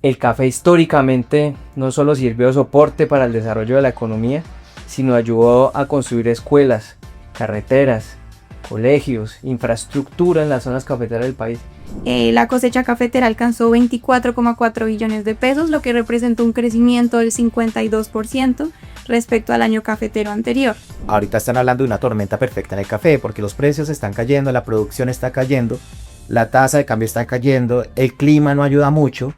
El café históricamente no solo sirvió de soporte para el desarrollo de la economía, sino ayudó a construir escuelas, carreteras, colegios, infraestructura en las zonas cafeteras del país. La cosecha cafetera alcanzó 24,4 billones de pesos, lo que representó un crecimiento del 52% respecto al año cafetero anterior. Ahorita están hablando de una tormenta perfecta en el café porque los precios están cayendo, la producción está cayendo, la tasa de cambio está cayendo, el clima no ayuda mucho.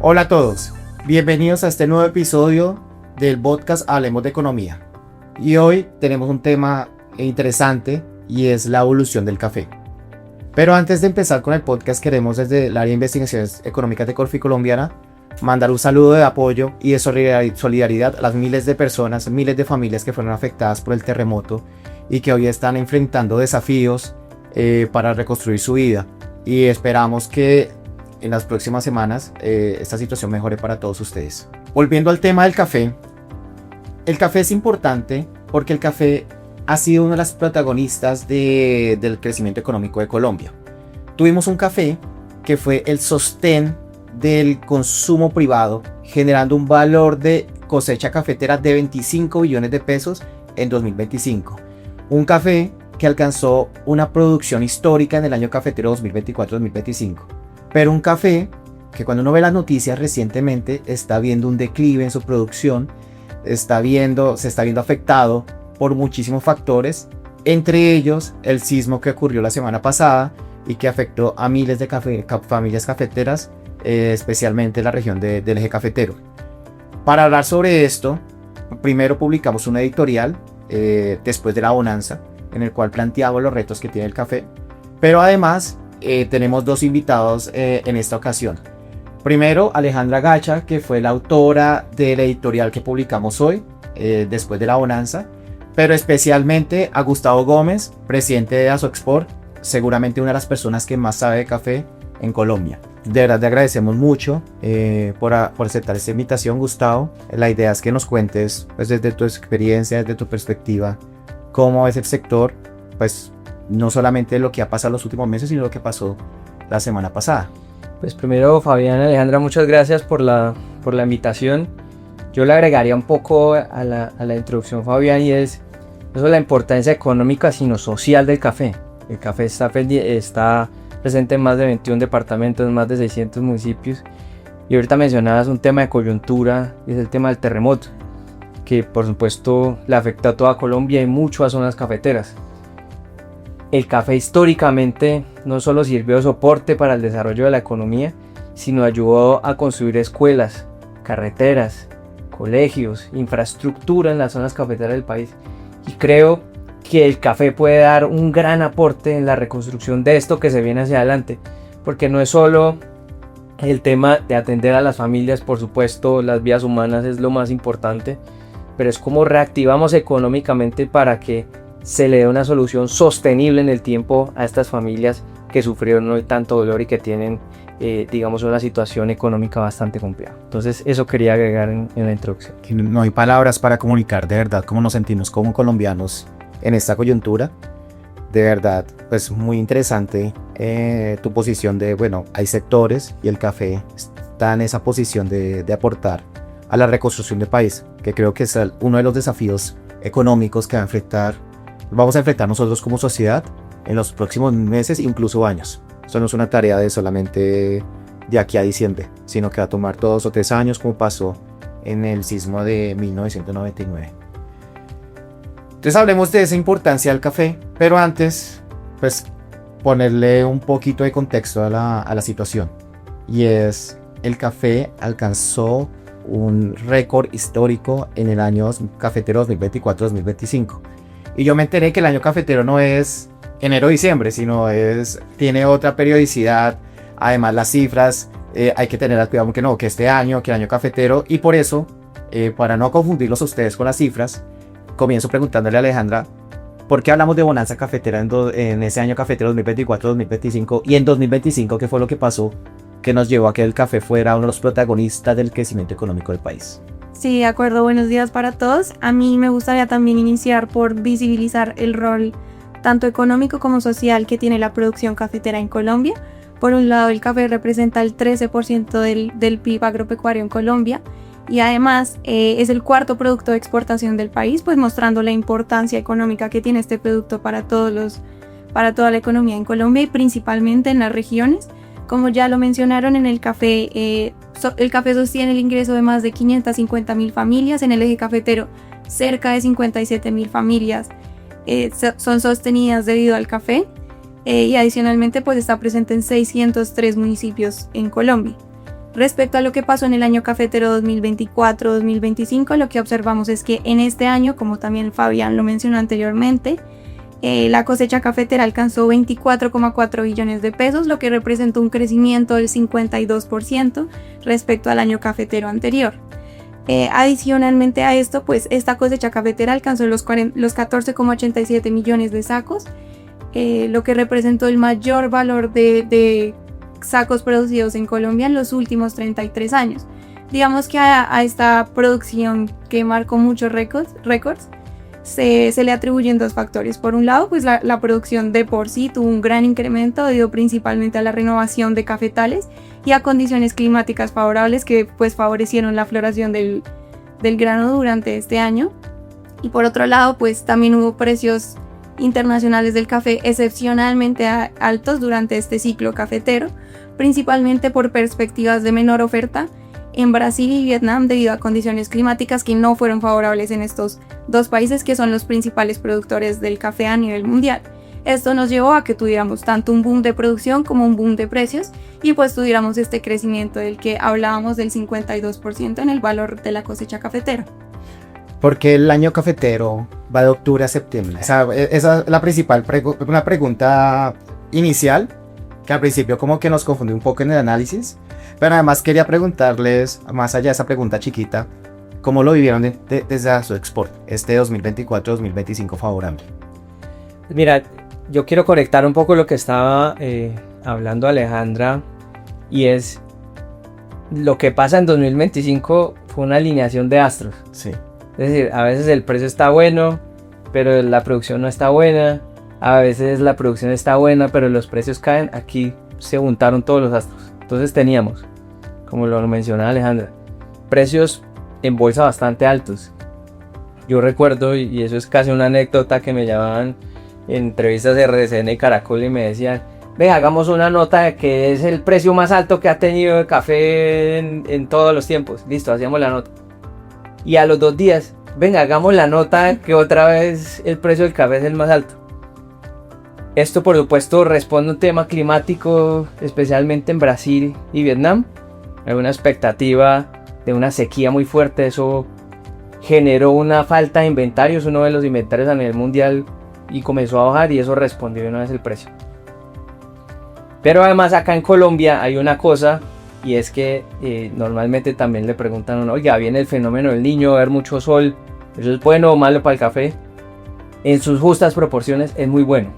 Hola a todos, bienvenidos a este nuevo episodio del podcast Hablemos de Economía. Y hoy tenemos un tema interesante y es la evolución del café. Pero antes de empezar con el podcast, queremos desde el área de investigaciones económicas de Corfi Colombiana mandar un saludo de apoyo y de solidaridad a las miles de personas, miles de familias que fueron afectadas por el terremoto y que hoy están enfrentando desafíos para reconstruir su vida. Y esperamos que en las próximas semanas esta situación mejore para todos ustedes. Volviendo al tema del café, el café es importante porque el café ha sido una de las protagonistas del crecimiento económico de Colombia. Tuvimos un café que fue el sostén del consumo privado, generando un valor de cosecha cafetera de 25 billones de pesos en 2025. Un café que alcanzó una producción histórica en el año cafetero 2024-2025. Pero un café que cuando uno ve las noticias recientemente está viendo un declive en su producción, se está viendo afectado por muchísimos factores, entre ellos el sismo que ocurrió la semana pasada y que afectó a miles de familias cafeteras, especialmente en la región del eje cafetero. Para hablar sobre esto, primero publicamos un editorial después de la bonanza, en el cual planteamos los retos que tiene el café, pero además tenemos dos invitados en esta ocasión. Primero, Alejandra Gacha, que fue la autora del editorial que publicamos hoy, después de la bonanza, pero especialmente a Gustavo Gómez, presidente de Asoexport, seguramente una de las personas que más sabe de café en Colombia. De verdad te agradecemos mucho por aceptar esta invitación, Gustavo. La idea es que nos cuentes, pues, desde tu experiencia, desde tu perspectiva, cómo es el sector, pues no solamente lo que ha pasado los últimos meses, sino lo que pasó la semana pasada. Pues primero, Fabián, Alejandra, muchas gracias por la invitación. Yo le agregaría un poco a la introducción, Fabián, y es no solo la importancia económica, sino social del café. El café está presente en más de 21 departamentos, en más de 600 municipios. Y ahorita mencionabas un tema de coyuntura, y es el tema del terremoto, que por supuesto le afecta a toda Colombia y mucho a zonas cafeteras. El café históricamente no solo sirvió de soporte para el desarrollo de la economía, sino ayudó a construir escuelas, carreteras, colegios, infraestructura en las zonas cafeteras del país. Y creo que el café puede dar un gran aporte en la reconstrucción de esto que se viene hacia adelante, porque no es solo el tema de atender a las familias, por supuesto las vidas humanas es lo más importante, pero es cómo reactivamos económicamente para que se le dé una solución sostenible en el tiempo a estas familias que sufrieron hoy tanto dolor y que tienen, digamos, una situación económica bastante compleja. Entonces eso quería agregar en la introducción. No hay palabras para comunicar de verdad cómo nos sentimos como colombianos en esta coyuntura. De verdad, pues muy interesante tu posición de, bueno, hay sectores y el café está en esa posición de aportar a la reconstrucción del país, que creo que es uno de los desafíos económicos que vamos a enfrentar nosotros como sociedad en los próximos meses, incluso años. Esto no es una tarea de solamente de aquí a diciembre, sino que va a tomar 2 o 3 años, como pasó en el sismo de 1999. Entonces hablemos de esa importancia del café, pero antes, pues, ponerle un poquito de contexto a la situación. Y es, el café alcanzó un récord histórico en el año cafetero 2024-2025. Y yo me enteré que el año cafetero no es enero-diciembre, sino tiene otra periodicidad. Además, las cifras hay que tener cuidado que este año, que el año cafetero. Y por eso, para no confundirlos a ustedes con las cifras, comienzo preguntándole a Alejandra, ¿por qué hablamos de bonanza cafetera en ese año cafetero 2024-2025? Y en 2025, ¿qué fue lo que pasó que nos llevó a que el café fuera uno de los protagonistas del crecimiento económico del país? Sí, de acuerdo, buenos días para todos. A mí me gustaría también iniciar por visibilizar el rol tanto económico como social, que tiene la producción cafetera en Colombia. Por un lado, el café representa el 13% del PIB agropecuario en Colombia y además es el cuarto producto de exportación del país, pues mostrando la importancia económica que tiene este producto para toda la economía en Colombia y principalmente en las regiones. Como ya lo mencionaron, en el café sostiene el ingreso de más de 550.000 familias, en el eje cafetero cerca de 57.000 familias son sostenidas debido al café. Y adicionalmente pues está presente en 603 municipios en Colombia. Respecto a lo que pasó en el año cafetero 2024-2025, lo que observamos es que en este año, como también Fabián lo mencionó anteriormente, la cosecha cafetera alcanzó 24,4 billones de pesos, lo que representó un crecimiento del 52% respecto al año cafetero anterior. Adicionalmente a esto, pues esta cosecha cafetera alcanzó los 14,87 millones de sacos, lo que representó el mayor valor de sacos producidos en Colombia en los últimos 33 años. Digamos que a esta producción que marcó muchos récords se le atribuyen dos factores. Por un lado, pues la producción de por sí tuvo un gran incremento debido principalmente a la renovación de cafetales y a condiciones climáticas favorables que pues favorecieron la floración del grano durante este año. Y por otro lado, pues también hubo precios internacionales del café excepcionalmente altos durante este ciclo cafetero, principalmente por perspectivas de menor oferta en Brasil y Vietnam debido a condiciones climáticas que no fueron favorables en estos dos países que son los principales productores del café a nivel mundial. Esto nos llevó a que tuviéramos tanto un boom de producción como un boom de precios y pues tuviéramos este crecimiento del que hablábamos del 52% en el valor de la cosecha cafetera. Porque el año cafetero va de octubre a septiembre. Esa es la principal una pregunta inicial que al principio como que nos confundió un poco en el análisis. Pero además quería preguntarles, más allá de esa pregunta chiquita, ¿cómo lo vivieron desde su export, este 2024-2025 favorable? Mira, yo quiero conectar un poco lo que estaba hablando Alejandra, y es lo que pasa en 2025 fue una alineación de astros. Sí. Es decir, a veces el precio está bueno, pero la producción no está buena. A veces la producción está buena, pero los precios caen. Aquí se juntaron todos los astros. Entonces teníamos, como lo mencionaba Alejandra, precios en bolsa bastante altos. Yo recuerdo, y eso es casi una anécdota, que me llamaban en entrevistas de RCN y Caracol y me decían: ve, hagamos una nota de que es el precio más alto que ha tenido el café en todos los tiempos. Listo, hacíamos la nota. Y a los 2 días, venga, hagamos la nota que otra vez el precio del café es el más alto. Esto por supuesto responde a un tema climático, especialmente en Brasil y Vietnam. Hay una expectativa de una sequía muy fuerte. Eso generó una falta de inventarios, uno de los inventarios a nivel mundial, y comenzó a bajar, y eso respondió de una vez el precio. Pero además acá en Colombia hay una cosa, y es que normalmente también le preguntan a uno: oiga, viene el fenómeno del Niño, va a haber mucho sol, ¿eso es bueno o malo para el café? En sus justas proporciones es muy bueno.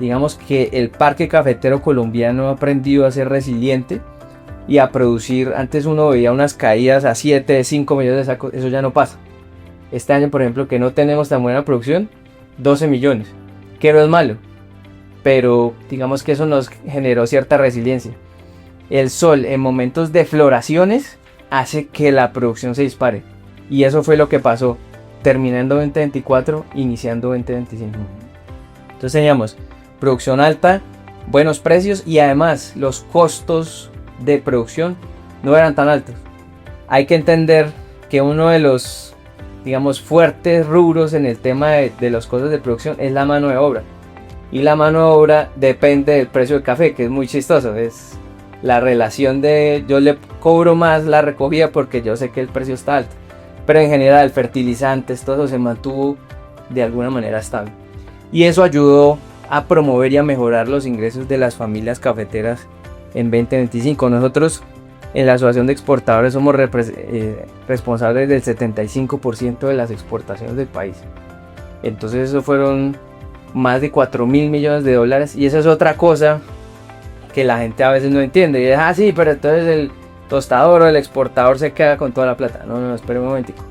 Digamos que el parque cafetero colombiano ha aprendido a ser resiliente y a producir. Antes uno veía unas caídas a 7, 5 millones de sacos, eso ya no pasa. Este año, por ejemplo, que no tenemos tan buena producción, 12 millones, que no es malo, pero digamos que eso nos generó cierta resiliencia. El sol en momentos de floraciones hace que la producción se dispare, y eso fue lo que pasó terminando 2024, iniciando 2025. Entonces teníamos producción alta, buenos precios, y además los costos de producción no eran tan altos. Hay que entender que uno de los, digamos, fuertes rubros en el tema de los costos de producción es la mano de obra, y la mano de obra depende del precio del café, que es muy chistoso. Es la relación de yo le cobro más la recogida porque yo sé que el precio está alto, pero en general fertilizantes, todo eso se mantuvo de alguna manera estable, y eso ayudó a promover y a mejorar los ingresos de las familias cafeteras en 2025. Nosotros en la Asociación de Exportadores somos responsables del 75% de las exportaciones del país. Entonces eso fueron más de 4.000 millones de dólares, y esa es otra cosa que la gente a veces no entiende, y es: sí, pero entonces el tostador o el exportador se queda con toda la plata. No, espere un momentico.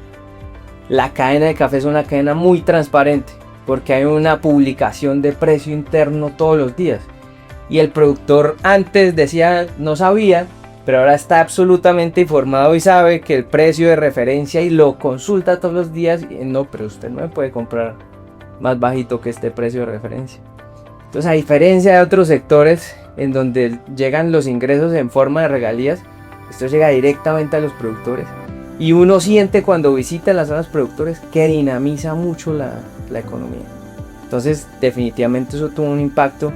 La cadena de café es una cadena muy transparente. porque hay una publicación de precio interno todos los días. Y el productor antes decía no sabía, pero ahora está absolutamente informado y sabe que el precio de referencia y lo consulta todos los días. Y no, pero usted no me puede comprar más bajito que este precio de referencia. Entonces, a diferencia de otros sectores en donde llegan los ingresos en forma de regalías, esto llega directamente a los productores. Y uno siente cuando visita las zonas productores que dinamiza mucho la economía. Entonces, definitivamente eso tuvo un impacto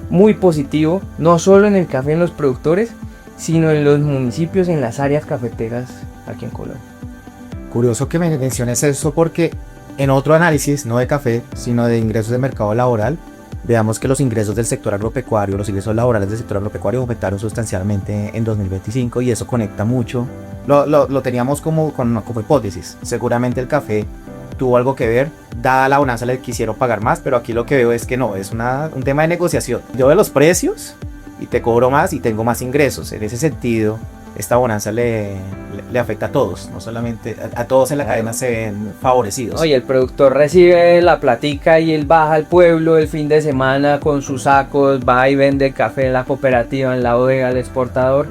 muy positivo, no solo en el café, en los productores, sino en los municipios, en las áreas cafeteras aquí en Colombia. Curioso que me menciones eso porque en otro análisis, no de café, sino de ingresos de mercado laboral, veamos que los ingresos del sector agropecuario, los ingresos laborales del sector agropecuario aumentaron sustancialmente en 2025 y eso conecta mucho. Lo teníamos como hipótesis. Seguramente el café tuvo algo que ver, dada la bonanza le quisieron pagar más, pero aquí lo que veo es que no, es un tema de negociación. Yo veo los precios y te cobro más y tengo más ingresos. En ese sentido, esta bonanza le afecta a todos, no solamente a todos en la cadena se ven favorecidos. Oye, el productor recibe la platica y él baja al pueblo el fin de semana con sus sacos, va y vende café en la cooperativa, en la bodega, al exportador,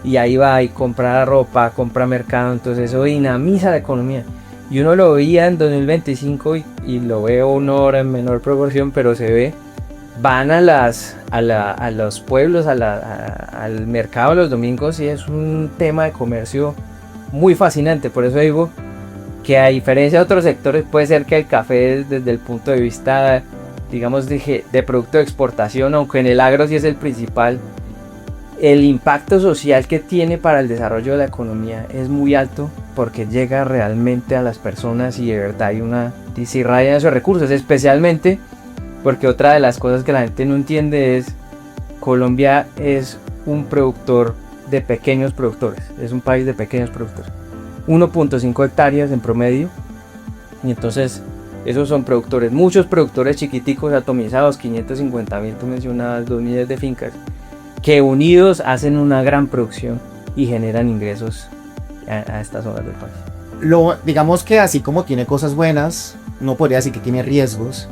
y ahí va y compra ropa, compra mercado. Entonces eso dinamiza la economía. Y uno lo veía en 2025 y lo veo uno ahora en menor proporción, pero se ve. Van a los pueblos, al mercado los domingos, y es un tema de comercio muy fascinante. Por eso digo que, a diferencia de otros sectores, puede ser que el café, desde el punto de vista, digamos, de producto de exportación, aunque en el agro sí es el principal, el impacto social que tiene para el desarrollo de la economía es muy alto, porque llega realmente a las personas y de verdad hay una irradia de esos recursos, especialmente porque otra de las cosas que la gente no entiende es Colombia es un productor de pequeños productores, es un país de pequeños productores, 1.5 hectáreas en promedio, y entonces esos son productores, muchos productores chiquiticos atomizados, 550.000, tú mencionabas 2 millones de fincas, que unidos hacen una gran producción y generan ingresos a estas zonas del país. Digamos que así como tiene cosas buenas, no podría decir que tiene riesgos,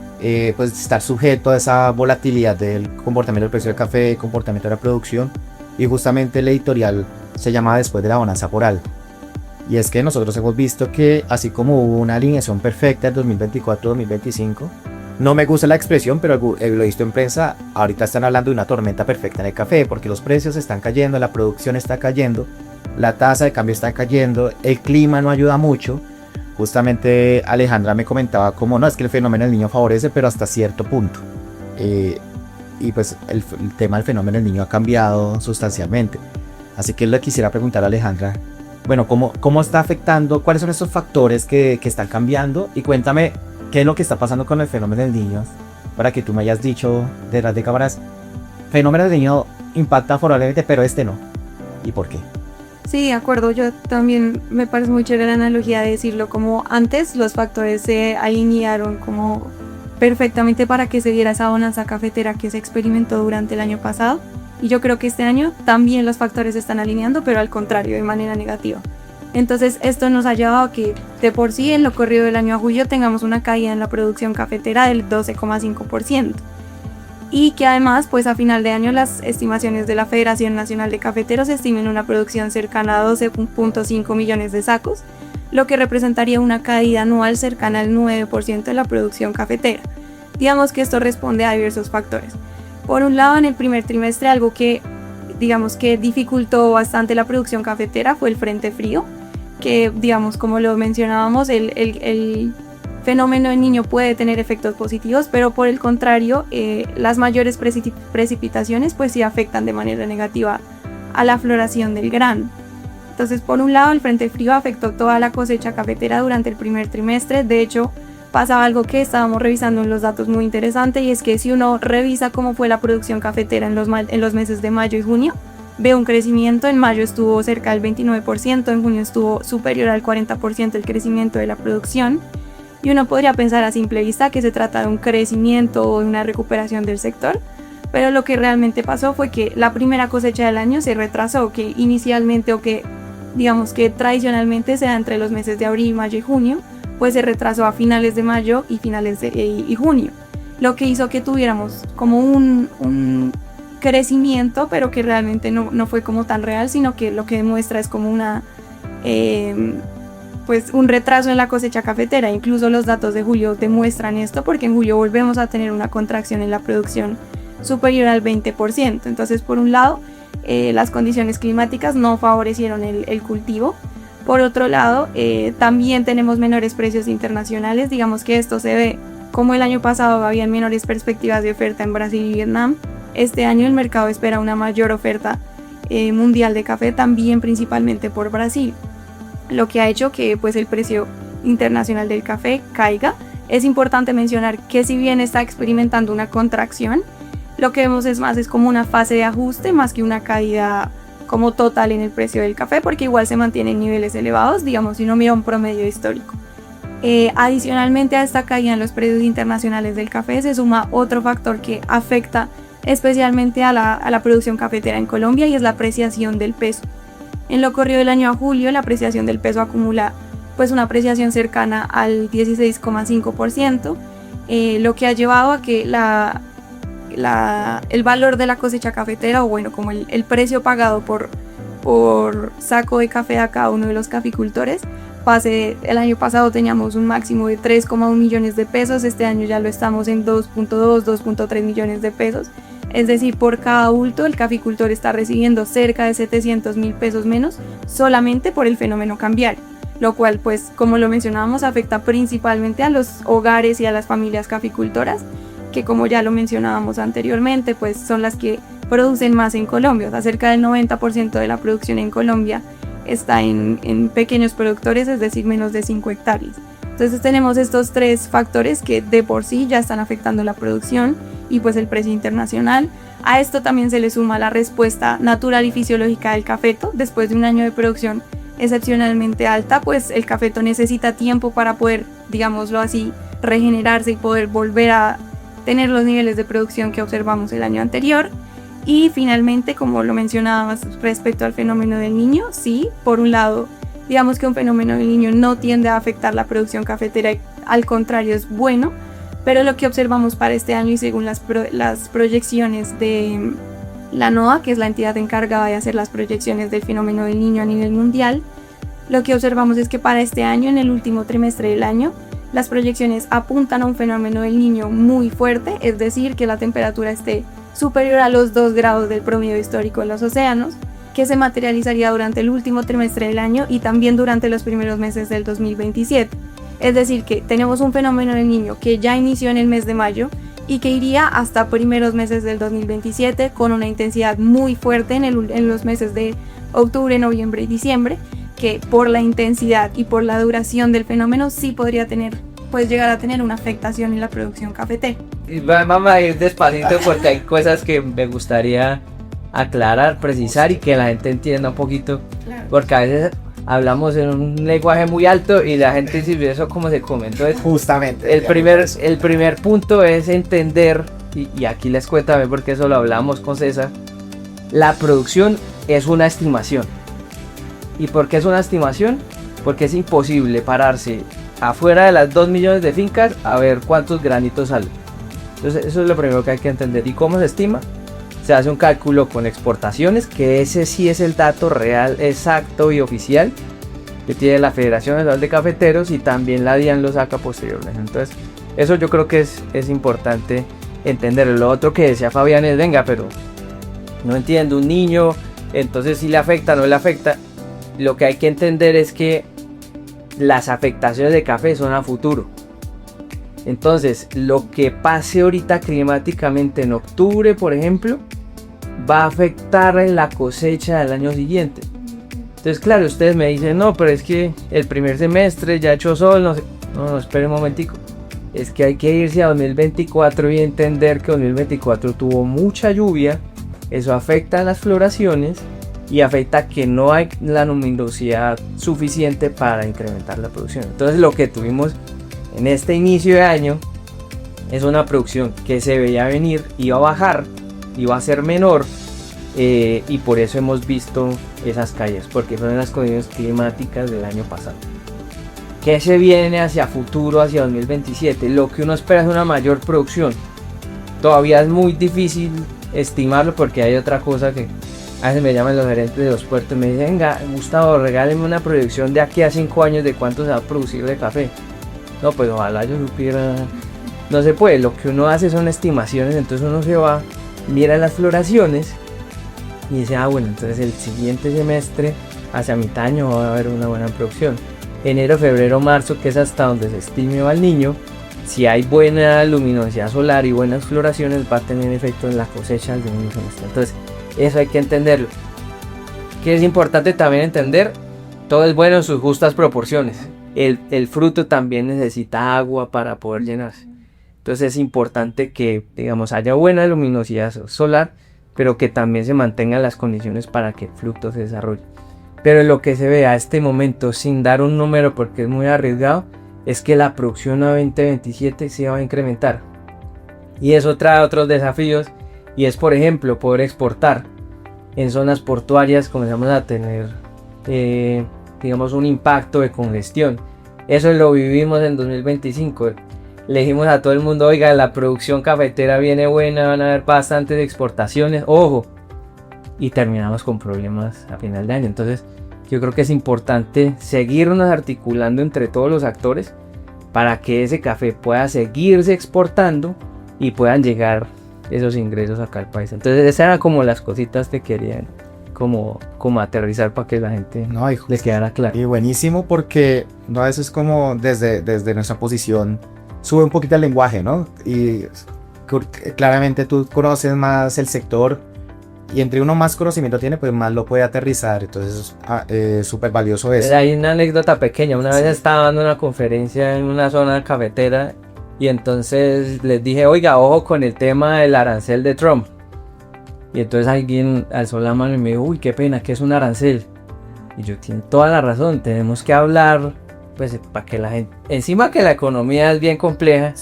pues estar sujeto a esa volatilidad del comportamiento del precio del café, comportamiento de la producción, y justamente el editorial se llama Después de la bonanza foral. Y es que nosotros hemos visto que así como hubo una alineación perfecta en 2024-2025, no me gusta la expresión, pero lo he visto en prensa, ahorita están hablando de una tormenta perfecta en el café, porque los precios están cayendo, la producción está cayendo, la tasa de cambio está cayendo, el clima no ayuda mucho. Justamente Alejandra me comentaba como no, es que el fenómeno del Niño favorece, pero hasta cierto punto. Y pues el tema del fenómeno del Niño ha cambiado sustancialmente. Así que le quisiera preguntar a Alejandra, bueno, ¿cómo está afectando? ¿Cuáles son esos factores que están cambiando? Y cuéntame, ¿qué es lo que está pasando con el fenómeno del Niño? Para que tú me hayas dicho detrás de cámaras, fenómeno del Niño impacta favorablemente, pero este no. ¿Y por qué? Sí, de acuerdo, yo también me parece muy chévere la analogía de decirlo como antes los factores se alinearon como perfectamente para que se diera esa bonanza cafetera que se experimentó durante el año pasado, y yo creo que este año también los factores se están alineando, pero al contrario, de manera negativa. Entonces esto nos ha llevado a que de por sí en lo corrido del año a julio tengamos una caída en la producción cafetera del 12,5%. Y que además, pues a final de año las estimaciones de la Federación Nacional de Cafeteros estimen una producción cercana a 12.5 millones de sacos, lo que representaría una caída anual cercana al 9% de la producción cafetera. Digamos que esto responde a diversos factores. Por un lado, en el primer trimestre, algo que digamos que dificultó bastante la producción cafetera fue el frente frío, que digamos como lo mencionábamos, el fenómeno del Niño puede tener efectos positivos, pero por el contrario, las mayores precipitaciones pues sí afectan de manera negativa a la floración del grano. Entonces, por un lado, el frente frío afectó toda la cosecha cafetera durante el primer trimestre. De hecho, pasaba algo que estábamos revisando en los datos muy interesante, y es que si uno revisa cómo fue la producción cafetera en los meses de mayo y junio, ve un crecimiento. En mayo estuvo cerca del 29%, en junio estuvo superior al 40% el crecimiento de la producción. Y uno podría pensar a simple vista que se trata de un crecimiento o de una recuperación del sector, pero lo que realmente pasó fue que la primera cosecha del año se retrasó, que inicialmente o que digamos que tradicionalmente se da entre los meses de abril, mayo y junio, pues se retrasó a finales de mayo y y junio, lo que hizo que tuviéramos como un crecimiento, pero que realmente no fue como tan real, sino que lo que demuestra es como pues un retraso en la cosecha cafetera. Incluso los datos de julio demuestran esto, porque en julio volvemos a tener una contracción en la producción superior al 20%. Entonces, por un lado, las condiciones climáticas no favorecieron el cultivo. Por otro lado, también tenemos menores precios internacionales. Digamos que esto se ve como el año pasado habían menores perspectivas de oferta en Brasil y Vietnam. Este año el mercado espera una mayor oferta mundial de café, también principalmente por Brasil, lo que ha hecho que pues el precio internacional del café caiga. Es importante mencionar que si bien está experimentando una contracción, lo que vemos es como una fase de ajuste más que una caída como total en el precio del café, porque igual se mantiene en niveles elevados, digamos, si uno mira un promedio histórico. Adicionalmente a esta caída en los precios internacionales del café se suma otro factor que afecta especialmente a la producción cafetera en Colombia, y es la apreciación del peso. En lo corrido del año a julio, la apreciación del peso acumula pues una apreciación cercana al 16,5%, lo que ha llevado a que el valor de la cosecha cafetera, o bueno, como el precio pagado por saco de café a cada uno de los caficultores, el año pasado teníamos un máximo de 3,1 millones de pesos, este año ya lo estamos en 2.2, 2.3 millones de pesos. Es decir, por cada bulto el caficultor está recibiendo cerca de 700.000 pesos menos solamente por el fenómeno cambiario, lo cual, pues como lo mencionábamos, afecta principalmente a los hogares y a las familias caficultoras, que como ya lo mencionábamos anteriormente, pues son las que producen más en Colombia. O sea, cerca del 90% de la producción en Colombia está en pequeños productores, es decir, menos de 5 hectáreas. Entonces tenemos estos tres factores que de por sí ya están afectando la producción y pues el precio internacional. A esto también se le suma la respuesta natural y fisiológica del cafeto. Después de un año de producción excepcionalmente alta, pues el cafeto necesita tiempo para poder, digámoslo así, regenerarse y poder volver a tener los niveles de producción que observamos el año anterior. Y finalmente, como lo mencionabas respecto al fenómeno del Niño, sí, por un lado, digamos que un fenómeno del Niño no tiende a afectar la producción cafetera, al contrario, es bueno, pero lo que observamos para este año, y según las proyecciones de la NOAA, que es la entidad encargada de hacer las proyecciones del fenómeno del Niño a nivel mundial, lo que observamos es que para este año, en el último trimestre del año, las proyecciones apuntan a un fenómeno del Niño muy fuerte, es decir, que la temperatura esté superior a los 2 grados del promedio histórico en los océanos, que se materializaría durante el último trimestre del año y también durante los primeros meses del 2027. Es decir, que tenemos un fenómeno del Niño que ya inició en el mes de mayo y que iría hasta primeros meses del 2027 con una intensidad muy fuerte en los meses de octubre, noviembre y diciembre, que por la intensidad y por la duración del fenómeno sí podría llegar a tener una afectación en la producción cafetera. Vamos a ir despacito porque hay cosas que me gustaría aclarar, precisar y que la gente entienda un poquito, claro. Porque a veces hablamos en un lenguaje muy alto y la gente dice eso como se come. Entonces, justamente el primer punto es entender, y aquí les cuento también porque eso lo hablamos con César, la producción es una estimación. ¿Y por qué es una estimación? Porque es imposible pararse afuera de las 2 millones de fincas a ver cuántos granitos salen. Entonces eso es lo primero que hay que entender. ¿Y cómo se estima? Se hace un cálculo con exportaciones, que ese sí es el dato real, exacto y oficial que tiene la Federación Nacional de Cafeteros, y también la DIAN lo saca posteriormente. Entonces eso yo creo que es importante entenderlo. Lo otro que decía Fabián es, venga, pero no entiendo, un niño, entonces si le afecta, no le afecta. Lo que hay que entender es que las afectaciones de café son a futuro. Entonces, lo que pase ahorita climáticamente en octubre, por ejemplo, va a afectar en la cosecha del año siguiente. Entonces, claro, ustedes me dicen, no, pero es que el primer semestre ya echó sol, no sé. No, espere un momentico. Es que hay que irse a 2024 y entender que 2024 tuvo mucha lluvia. Eso afecta a las floraciones y afecta que no hay la luminosidad suficiente para incrementar la producción. Entonces lo que tuvimos en este inicio de año es una producción que se veía venir, iba a bajar, iba a ser menor, y por eso hemos visto esas caídas, porque fueron las condiciones climáticas del año pasado. ¿Qué se viene hacia futuro, hacia 2027? Lo que uno espera es una mayor producción. Todavía es muy difícil estimarlo porque hay otra cosa que a veces me llaman los gerentes de los puertos y me dicen, venga, Gustavo, regáleme una proyección de aquí a 5 años de cuánto se va a producir de café. No, pues ojalá yo supiera. No se puede, lo que uno hace son estimaciones, entonces uno se va, mira las floraciones y dice, bueno, entonces el siguiente semestre, hacia mitad de año va a haber una buena producción. Enero, febrero, marzo, que es hasta donde se estime va el niño, si hay buena luminosidad solar y buenas floraciones, va a tener efecto en la cosecha del segundo semestre. Entonces, eso hay que entenderlo. Que es importante también entender, todo es bueno en sus justas proporciones. El fruto también necesita agua para poder llenarse. Entonces es importante que, digamos, haya buena luminosidad solar, pero que también se mantengan las condiciones para que el fruto se desarrolle. Pero lo que se ve a este momento, sin dar un número porque es muy arriesgado, es que la producción a 2027 se va a incrementar. Y eso trae otros desafíos, y es, por ejemplo, poder exportar. En zonas portuarias comenzamos a tener, digamos, un impacto de congestión. Eso lo vivimos en 2025. Le dijimos a todo el mundo, oiga, la producción cafetera viene buena, van a haber bastantes exportaciones, ojo. Y terminamos con problemas a final de año. Entonces yo creo que es importante seguirnos articulando entre todos los actores para que ese café pueda seguirse exportando y puedan llegar esos ingresos acá al país. Entonces esas eran como las cositas que querían como aterrizar para que la gente les quedara claro. Y buenísimo porque no, eso es como desde nuestra posición sube un poquito el lenguaje, ¿no? Y claramente tú conoces más el sector y entre uno más conocimiento tiene, pues más lo puede aterrizar. Entonces es súper valioso eso. Hay una anécdota pequeña. Una vez estaba dando una conferencia en una zona cafetera y entonces les dije, oiga, ojo con el tema del arancel de Trump. Y entonces alguien alzó la mano y me dijo, uy, qué pena, ¿qué es un arancel? Y yo, tiene toda la razón, tenemos que hablar, pues para que la gente, encima que la economía es bien compleja,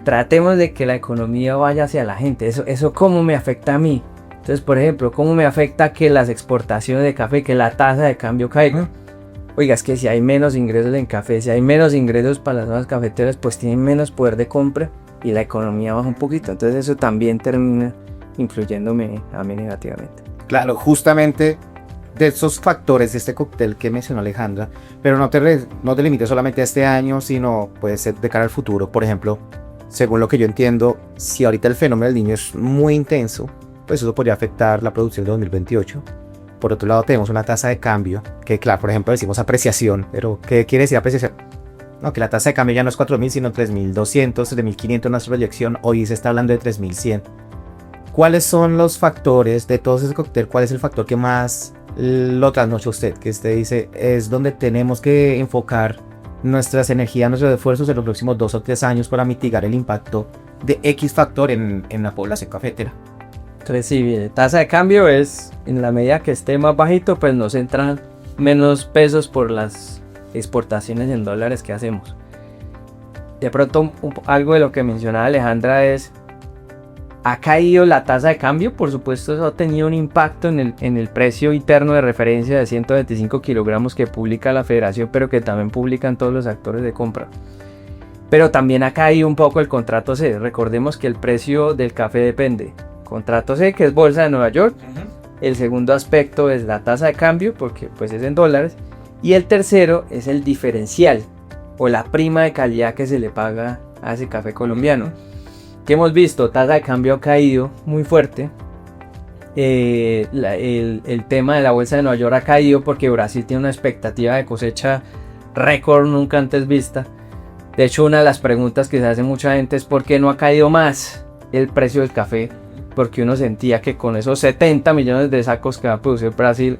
tratemos de que la economía vaya hacia la gente. Eso cómo me afecta a mí. Entonces, por ejemplo, cómo me afecta que las exportaciones de café, que la tasa de cambio caiga. Oiga, es que si hay menos ingresos en café, si hay menos ingresos para las zonas cafeteras, pues tienen menos poder de compra y la economía baja un poquito. Entonces eso también termina influyéndome a mí negativamente. Claro, justamente de esos factores de este cóctel que mencionó Alejandra, pero no te limites solamente a este año, sino puede ser de cara al futuro. Por ejemplo, según lo que yo entiendo, si ahorita el fenómeno del Niño es muy intenso, pues eso podría afectar la producción de 2028. Por otro lado, tenemos una tasa de cambio, que claro, por ejemplo, decimos apreciación, pero ¿qué quiere decir apreciación? No, que la tasa de cambio ya no es 4.000, sino 3.200, 3.500 en nuestra proyección, hoy se está hablando de 3.100. ¿Cuáles son los factores de todo ese cóctel? ¿Cuál es el factor que más lo trasnocha usted? Que usted dice es donde tenemos que enfocar nuestras energías, nuestros esfuerzos en los próximos 2 o 3 años para mitigar el impacto de X factor en la población cafetera. Entonces sí, tasa de cambio es, en la medida que esté más bajito, pues nos entran menos pesos por las exportaciones en dólares que hacemos. De pronto algo de lo que mencionaba Alejandra es, ha caído la tasa de cambio, por supuesto eso ha tenido un impacto en el precio interno de referencia de 125 kilogramos que publica la federación, pero que también publican todos los actores de compra. Pero también ha caído un poco el contrato C. Recordemos que el precio del café depende. Contrato C, que es Bolsa de Nueva York. El segundo aspecto es la tasa de cambio, porque pues es en dólares. Y el tercero es el diferencial o la prima de calidad que se le paga a ese café colombiano. Que hemos visto, tasa de cambio ha caído muy fuerte. El tema de la Bolsa de Nueva York ha caído porque Brasil tiene una expectativa de cosecha récord nunca antes vista. De hecho, una de las preguntas que se hace mucha gente es ¿por qué no ha caído más el precio del café? Porque uno sentía que con esos 70 millones de sacos que va a producir Brasil,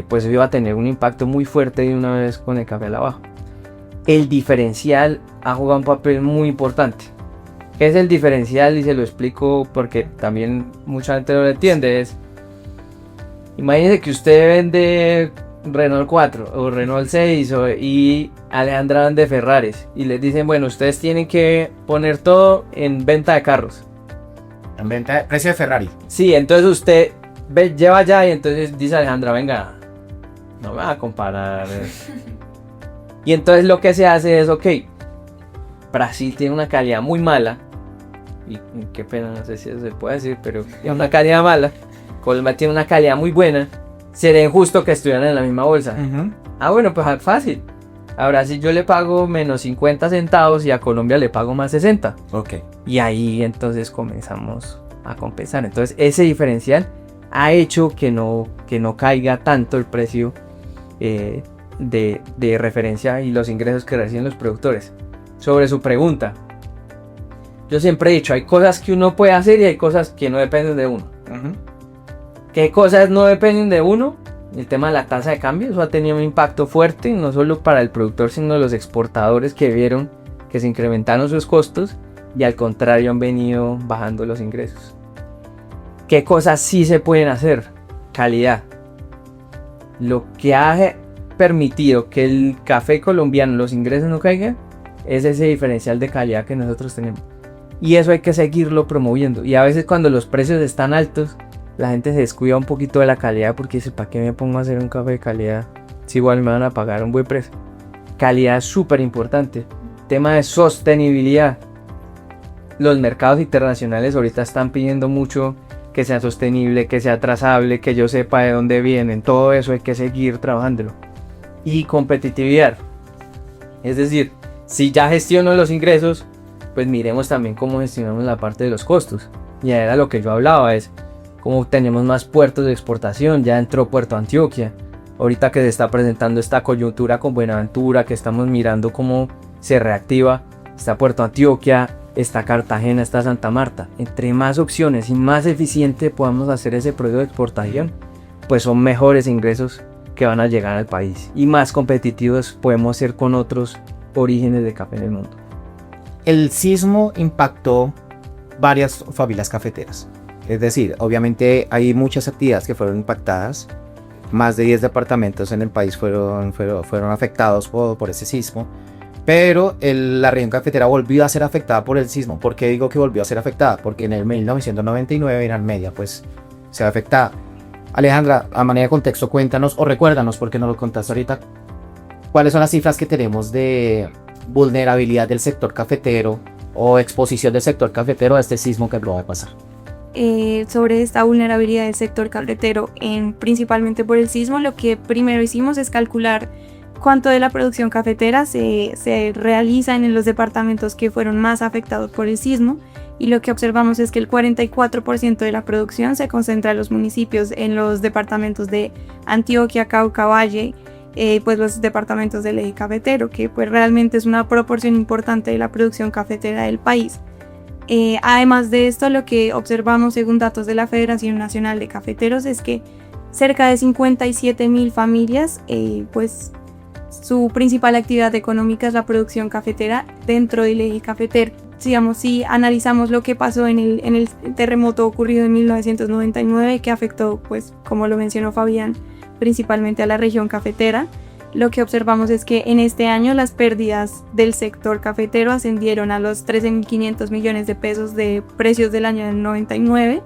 pues iba a tener un impacto muy fuerte de una vez con el café a la baja. El diferencial ha jugado un papel muy importante. ¿Qué es el diferencial? Y se lo explico porque también mucha gente no lo entiende. Imagínense que usted vende Renault 4 o Renault 6 y Alejandra vende Ferraris y les dicen, bueno, ustedes tienen que poner todo en venta de carros. En venta de precio de Ferrari. Sí, entonces usted lleva allá y entonces dice Alejandra, venga, no me va a comparar. Y entonces lo que se hace es, ok, Brasil tiene una calidad muy mala, y qué pena, no sé si eso se puede decir, pero tiene una calidad mala. Colombia tiene una calidad muy buena. Sería injusto que estuvieran en la misma bolsa. Bueno, pues fácil. A Brasil yo le pago menos 50 centavos y a Colombia le pago más 60. Ok. Y ahí entonces comenzamos a compensar. Entonces ese diferencial ha hecho que no caiga tanto el precio de referencia y los ingresos que reciben los productores. Sobre su pregunta, yo siempre he dicho, hay cosas que uno puede hacer y hay cosas que no dependen de uno. ¿Qué cosas no dependen de uno? El tema de la tasa de cambio, eso ha tenido un impacto fuerte, no solo para el productor, sino los exportadores que vieron que se incrementaron sus costos y al contrario han venido bajando los ingresos. ¿Qué cosas sí se pueden hacer? Calidad. Lo que ha permitido que el café colombiano, los ingresos no caigan, es ese diferencial de calidad que nosotros tenemos. Y eso hay que seguirlo promoviendo. Y a veces cuando los precios están altos, la gente se descuida un poquito de la calidad porque dice, ¿para qué me pongo a hacer un café de calidad si igual me van a pagar un buen precio? Calidad es súper importante. Tema de sostenibilidad. Los mercados internacionales ahorita están pidiendo mucho que sea sostenible, que sea trazable, que yo sepa de dónde vienen. Todo eso hay que seguir trabajándolo. Y competitividad. Es decir, si ya gestiono los ingresos, pues miremos también cómo gestionamos la parte de los costos. Y era lo que yo hablaba, es como tenemos más puertos de exportación. Ya entró Puerto Antioquia, ahorita que se está presentando esta coyuntura con Buenaventura, que estamos mirando cómo se reactiva, está Puerto Antioquia, está Cartagena, está Santa Marta. Entre más opciones y más eficiente podamos hacer ese proceso de exportación, pues son mejores ingresos que van a llegar al país y más competitivos podemos ser con otros orígenes de café en el mundo. El sismo impactó varias familias cafeteras. Es decir, obviamente hay muchas actividades que fueron impactadas. Más de 10 departamentos en el país fueron afectados por ese sismo. Pero la región cafetera volvió a ser afectada por el sismo. ¿Por qué digo que volvió a ser afectada? Porque en el 1999 Irán Media pues se afectada. Alejandra, a manera de contexto, cuéntanos o recuérdanos, porque nos lo contaste ahorita, cuáles son las cifras que tenemos de vulnerabilidad del sector cafetero o exposición del sector cafetero a este sismo que acaba de pasar. Sobre esta vulnerabilidad del sector cafetero, principalmente por el sismo, lo que primero hicimos es calcular cuánto de la producción cafetera se realiza en los departamentos que fueron más afectados por el sismo, y lo que observamos es que el 44% de la producción se concentra en los municipios, en los departamentos de Antioquia, Cauca, Valle, pues los departamentos del eje cafetero, que pues realmente es una proporción importante de la producción cafetera del país. Además de esto, lo que observamos según datos de la Federación Nacional de Cafeteros es que cerca de 57.000 familias, pues su principal actividad económica es la producción cafetera dentro del eje cafetero. Digamos, si analizamos lo que pasó en el terremoto ocurrido en 1999, que afectó, pues como lo mencionó Fabián, principalmente a la región cafetera, lo que observamos es que en este año las pérdidas del sector cafetero ascendieron a los 13.500 millones de pesos de precios del año del 99,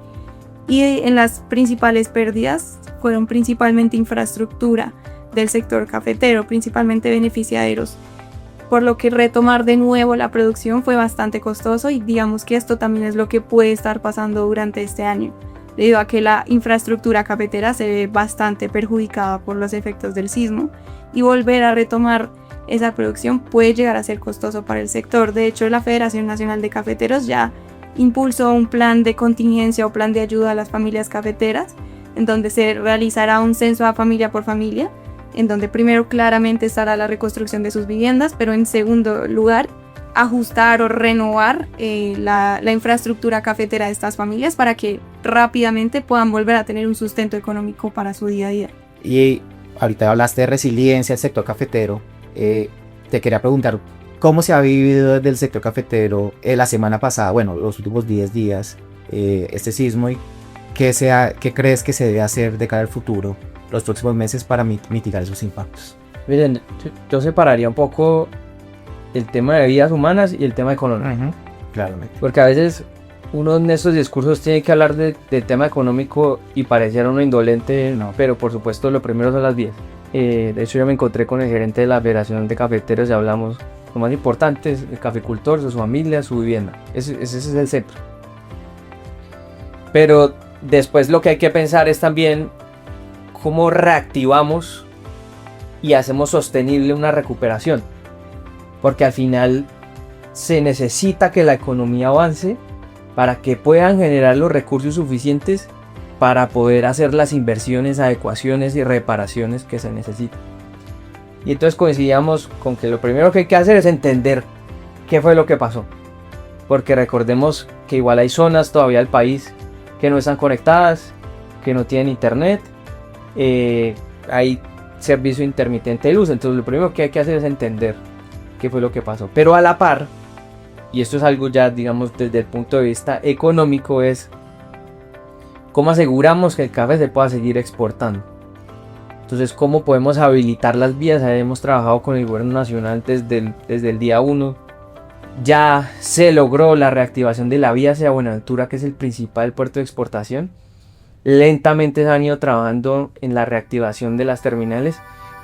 y en las principales pérdidas fueron principalmente infraestructura del sector cafetero, principalmente beneficiaderos, por lo que retomar de nuevo la producción fue bastante costoso, y digamos que esto también es lo que puede estar pasando durante este año, debido a que la infraestructura cafetera se ve bastante perjudicada por los efectos del sismo, y volver a retomar esa producción puede llegar a ser costoso para el sector. De hecho, la Federación Nacional de Cafeteros ya impulsó un plan de contingencia o plan de ayuda a las familias cafeteras, en donde se realizará un censo a familia por familia, en donde primero claramente estará la reconstrucción de sus viviendas, pero en segundo lugar ajustar o renovar la infraestructura cafetera de estas familias para que rápidamente puedan volver a tener un sustento económico para su día a día. Y ahorita hablaste de resiliencia del sector cafetero. Te quería preguntar, ¿cómo se ha vivido desde el sector cafetero la semana pasada, bueno, los últimos 10 días, este sismo, y qué crees que se debe hacer de cara al futuro, los próximos meses, para mitigar esos impactos? Miren, yo separaría un poco el tema de vidas humanas y el tema económico. Claramente. Porque a veces uno en estos discursos tiene que hablar del tema económico y pareciera uno indolente, no, pero por supuesto lo primero son las vidas. De hecho yo me encontré con el gerente de la Federación de Cafeteros y hablamos. Lo más importante es el caficultor, su familia, su vivienda. Ese es el centro. Pero después lo que hay que pensar es también cómo reactivamos y hacemos sostenible una recuperación. Porque al final se necesita que la economía avance para que puedan generar los recursos suficientes para poder hacer las inversiones, adecuaciones y reparaciones que se necesitan. Y entonces coincidíamos con que lo primero que hay que hacer es entender qué fue lo que pasó. Porque recordemos que igual hay zonas todavía del país que no están conectadas, que no tienen internet, hay servicio intermitente de luz. Entonces lo primero que hay que hacer es entender qué fue lo que pasó. Pero a la par, y esto es algo ya digamos desde el punto de vista económico, es cómo aseguramos que el café se pueda seguir exportando. Entonces, ¿cómo podemos habilitar las vías? Hemos trabajado con el gobierno nacional desde el día 1. Ya se logró la reactivación de la vía hacia Buenaventura, que es el principal puerto de exportación. Lentamente se han ido trabajando en la reactivación de las terminales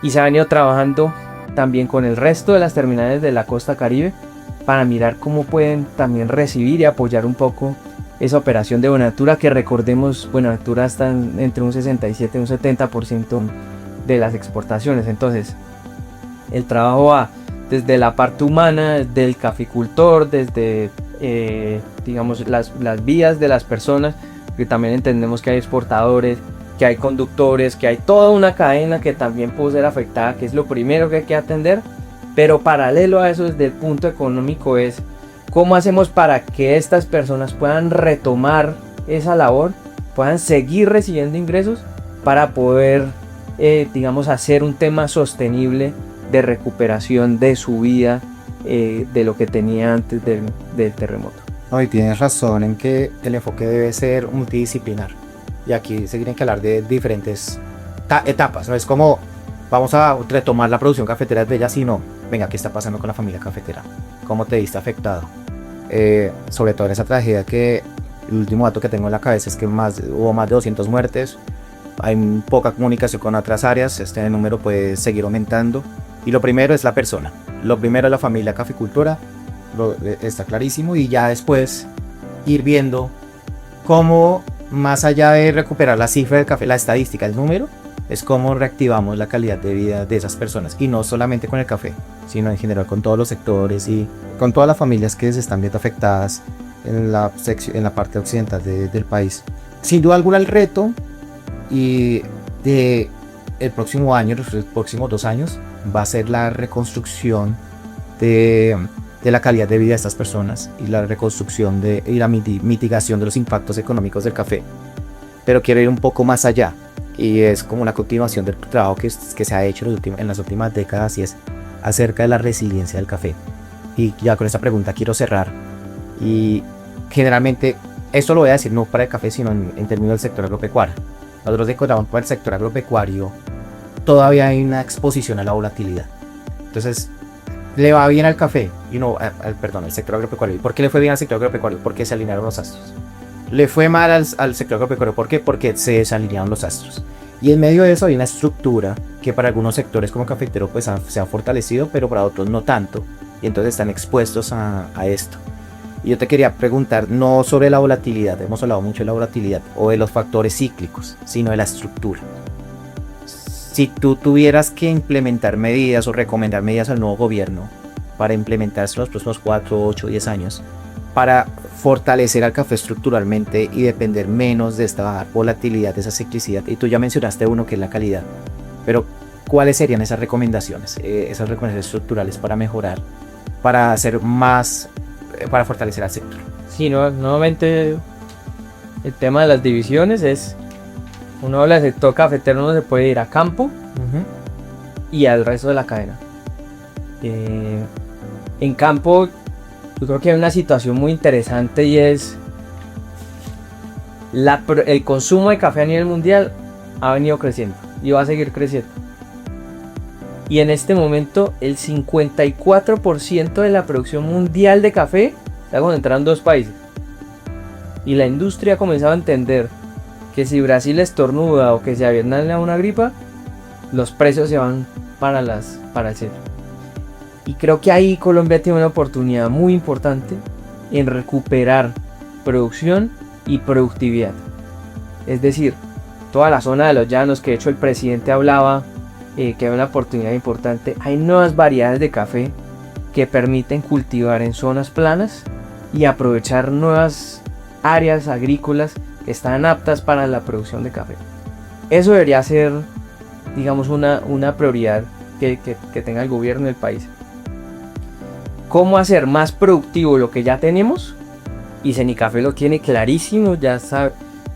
y se han ido trabajando también con el resto de las terminales de la costa Caribe para mirar cómo pueden también recibir y apoyar un poco esa operación de Buenaventura, que recordemos, Buenaventura está entre un 67 y un 70% de las exportaciones. Entonces, el trabajo va desde la parte humana, del caficultor, desde digamos las vías de las personas, que también entendemos que hay exportadores, que hay conductores, que hay toda una cadena que también puede ser afectada, que es lo primero que hay que atender. Pero paralelo a eso, desde el punto económico, es cómo hacemos para que estas personas puedan retomar esa labor, puedan seguir recibiendo ingresos para poder, digamos, hacer un tema sostenible de recuperación de su vida, de lo que tenía antes del terremoto. No, y tienes razón en que el enfoque debe ser multidisciplinar. Y aquí se tienen que hablar de diferentes etapas. No es como vamos a retomar la producción cafetera de ella, sino venga, ¿qué está pasando con la familia cafetera? ¿Cómo te viste afectado? Sobre todo en esa tragedia, que el último dato que tengo en la cabeza es que hubo más de 200 muertes, hay poca comunicación con otras áreas, este número puede seguir aumentando, y lo primero es la persona, lo primero es la familia caficultora, está clarísimo, y ya después ir viendo cómo, más allá de recuperar la cifra del café, la estadística, el número, es cómo reactivamos la calidad de vida de esas personas, y no solamente con el café, sino en general con todos los sectores y con todas las familias que se están viendo afectadas en la parte occidental del país. Sin duda alguna el reto y de el próximo año, los próximos 2 años, va a ser la reconstrucción de la calidad de vida de estas personas y la reconstrucción y la mitigación de los impactos económicos del café. Pero quiero ir un poco más allá, y es como una continuación del trabajo que se ha hecho en las últimas décadas, y es acerca de la resiliencia del café. Y ya con esta pregunta quiero cerrar, y generalmente esto lo voy a decir no para el café, sino en términos del sector agropecuario. Nosotros encontramos para el sector agropecuario todavía hay una exposición a la volatilidad. Entonces le va bien al café y no al sector agropecuario. ¿Y por qué le fue bien al sector agropecuario? Porque se alinearon los astros. Le fue mal al sector agropecuario. ¿Por qué? Porque se desalinearon los astros. Y en medio de eso hay una estructura que para algunos sectores como cafetero pues se ha fortalecido, pero para otros no tanto. Y entonces están expuestos a esto. Y yo te quería preguntar, no sobre la volatilidad, hemos hablado mucho de la volatilidad o de los factores cíclicos, sino de la estructura. Si tú tuvieras que implementar medidas o recomendar medidas al nuevo gobierno para implementarse en los próximos 4, 8, 10 años, para fortalecer al café estructuralmente y depender menos de esta volatilidad, de esa ciclicidad, y tú ya mencionaste uno que es la calidad, pero ¿cuáles serían esas recomendaciones estructurales para mejorar, para hacer más, para fortalecer al sector? Sí, nuevamente el tema de las divisiones es, uno habla del sector cafetero, uno se puede ir a campo y al resto de la cadena. En campo yo creo que hay una situación muy interesante, y es el consumo de café a nivel mundial ha venido creciendo y va a seguir creciendo. Y en este momento el 54% de la producción mundial de café está concentrada en 2 países. Y la industria ha comenzado a entender que si Brasil estornuda o que si a Vietnam le da una gripa, los precios se van para el cielo. Y creo que ahí Colombia tiene una oportunidad muy importante en recuperar producción y productividad. Es decir, toda la zona de los llanos, que de hecho el presidente hablaba que hay una oportunidad importante. Hay nuevas variedades de café que permiten cultivar en zonas planas y aprovechar nuevas áreas agrícolas que están aptas para la producción de café. Eso debería ser, digamos, una prioridad que tenga el gobierno del país. ¿Cómo hacer más productivo lo que ya tenemos? Y Cenicafé lo tiene clarísimo, ya sabe,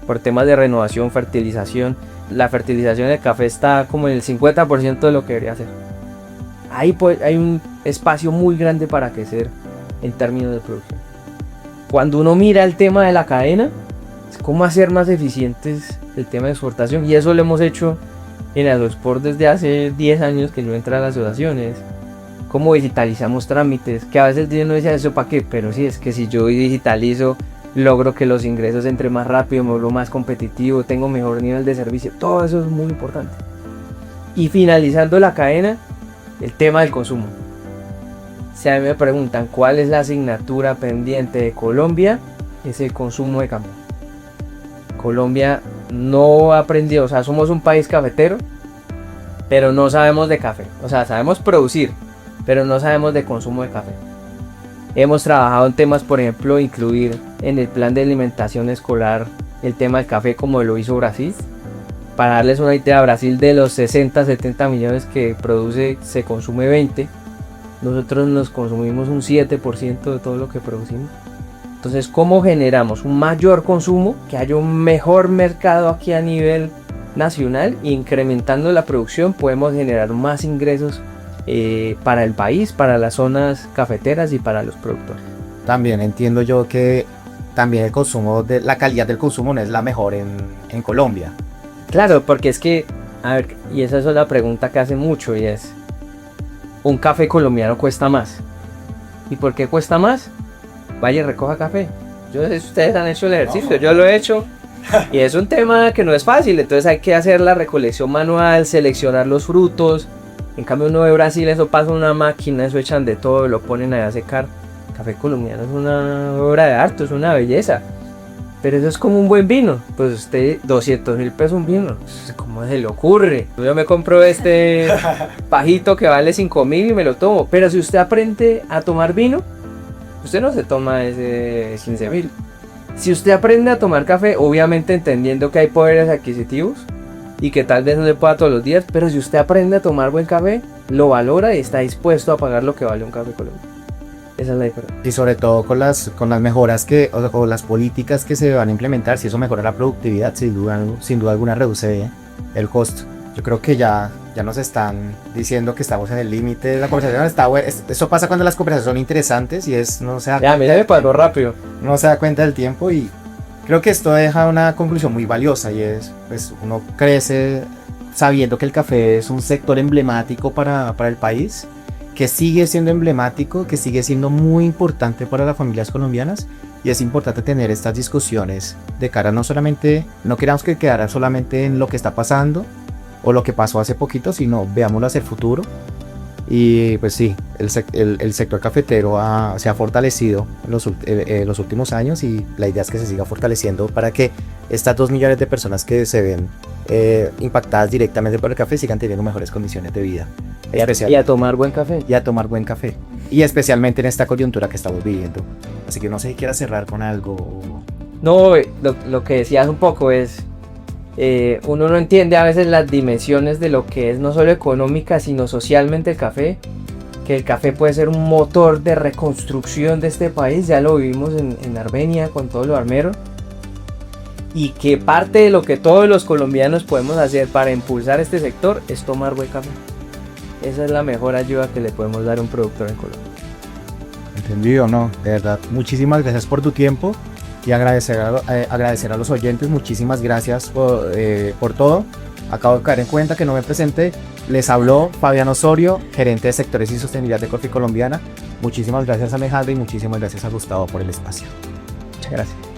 por temas de renovación, fertilización. La fertilización del café está como en el 50% de lo que debería ser. Ahí pues, hay un espacio muy grande para crecer en términos de producción. Cuando uno mira el tema de la cadena, es cómo hacer más eficientes el tema de exportación. Y eso lo hemos hecho en Agroexport desde hace 10 años que yo entré a las asociaciones. Cómo digitalizamos trámites, que a veces no decía eso para qué, pero sí, es que si yo digitalizo, logro que los ingresos entren más rápido, me vuelvo más competitivo, tengo mejor nivel de servicio. Todo eso es muy importante. Y finalizando la cadena, el tema del consumo. Si a mí me preguntan cuál es la asignatura pendiente de Colombia, es el consumo de café. Colombia no ha aprendido, o sea, somos un país cafetero, pero no sabemos de café. O sea, sabemos producir, pero no sabemos de consumo de café. Hemos trabajado en temas, por ejemplo, incluir en el plan de alimentación escolar el tema del café como lo hizo Brasil. Para darles una idea, Brasil de los 60-70 millones que produce, se consume 20. Nosotros nos consumimos un 7% de todo lo que producimos. Entonces, ¿cómo generamos un mayor consumo? Que haya un mejor mercado aquí a nivel nacional. Incrementando la producción podemos generar más ingresos para el país, para las zonas cafeteras y para los productores. También entiendo yo que también el consumo, la calidad del consumo no es la mejor en Colombia. Claro, porque es que, a ver, y esa es la pregunta que hace mucho, y es, un café colombiano cuesta más. ¿Y por qué cuesta más? Vaya y recoja café. Yo sé si ustedes han hecho el ejercicio, yo lo he hecho. Y es un tema que no es fácil, entonces hay que hacer la recolección manual, seleccionar los frutos. En cambio uno de Brasil, eso pasa en una máquina, eso echan de todo, lo ponen allá a secar. El café colombiano es una obra de arte, es una belleza. Pero eso es como un buen vino. Pues usted, 200.000 pesos un vino. ¿Cómo se le ocurre? Yo me compro este pajito que vale 5.000 y me lo tomo. Pero si usted aprende a tomar vino, usted no se toma ese 15.000. Si usted aprende a tomar café, obviamente entendiendo que hay poderes adquisitivos y que tal vez no se pueda todos los días, pero si usted aprende a tomar buen café, lo valora y está dispuesto a pagar lo que vale un café colombiano. Esa es la diferencia. Y sobre todo con las mejoras o las políticas que se van a implementar, si eso mejora la productividad, sin duda alguna reduce el costo. Yo creo que ya nos están diciendo que estamos en el límite de la conversación. Eso pasa cuando las conversaciones son interesantes y no se da ya, mira, me pasó rápido. No se da cuenta del tiempo y creo que esto deja una conclusión muy valiosa y es, pues uno crece sabiendo que el café es un sector emblemático para el país, que sigue siendo emblemático, que sigue siendo muy importante para las familias colombianas y es importante tener estas discusiones de cara no queramos que quedara solamente en lo que está pasando o lo que pasó hace poquito, sino veámoslo hacia el futuro. Y pues sí, el sector cafetero se ha fortalecido en los últimos años y la idea es que se siga fortaleciendo para que estas 2 millones de personas que se ven impactadas directamente por el café sigan teniendo mejores condiciones de vida. Y a tomar buen café. Y a tomar buen café. Y especialmente en esta coyuntura que estamos viviendo. Así que no sé si quieras cerrar con algo. No, lo que decías un poco es... uno no entiende a veces las dimensiones de lo que es no solo económica sino socialmente el café, que el café puede ser un motor de reconstrucción de este país, ya lo vivimos en Armenia con todo lo armero, y que parte de lo que todos los colombianos podemos hacer para impulsar este sector es tomar buen café. Esa es la mejor ayuda que le podemos dar a un productor en Colombia. Entendido, no, de verdad, muchísimas gracias por tu tiempo. Y agradecer a los oyentes, muchísimas gracias por todo. Acabo de caer en cuenta que no me presenté. Les habló Fabián Osorio, gerente de sectores y sostenibilidad de Coffee Colombiana. Muchísimas gracias a Alejandro y muchísimas gracias a Gustavo por el espacio. Muchas gracias.